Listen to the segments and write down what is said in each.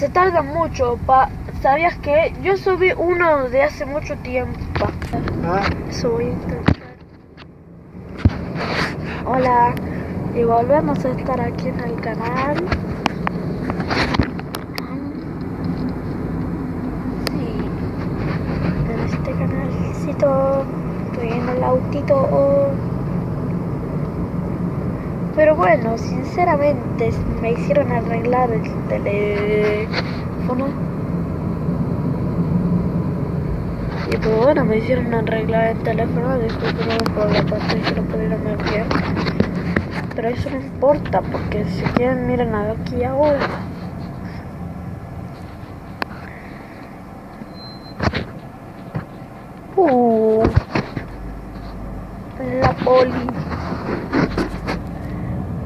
se tarda mucho. ¿Sabías que yo subí uno de hace mucho tiempo? Eso voy a intentar. Hola, y volvemos a estar aquí en el canal. Sí, en este canalcito estoy en el autito. Pero bueno, sinceramente me hicieron arreglar el teléfono. Y pues bueno, me hicieron arreglar el teléfono. Disculpen por la parte que no pudieron ver bien. Pero eso no importa, porque si quieren miren aquí ahora. La poli.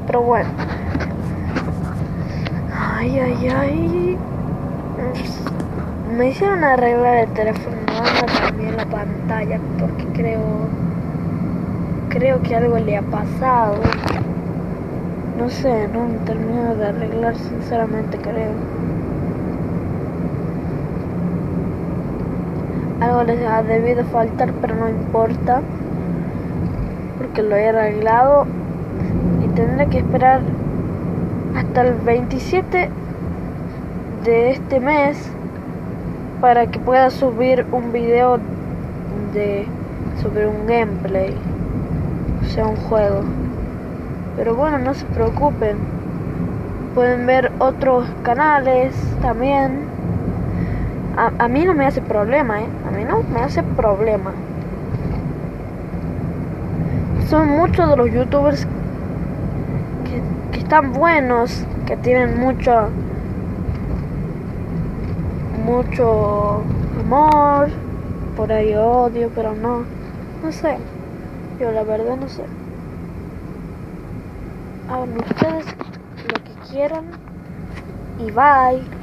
Pero bueno. Ay. Me hicieron arreglar el teléfono, también la pantalla, porque creo que algo le ha pasado. No sé, no me termino de arreglar, sinceramente creo. Algo les ha debido faltar, pero no importa, porque lo he arreglado y tendré que esperar hasta el 27 de este mes para que pueda subir un video sobre un gameplay, o sea, un juego. Pero bueno, no se preocupen, pueden ver otros canales también. A mí no me hace problema, a mí no me hace problema. Son muchos de los youtubers que están buenos, que tienen mucho amor, por ahí odio, pero no sé, yo la verdad no sé. Hagan ustedes lo que quieran y bye.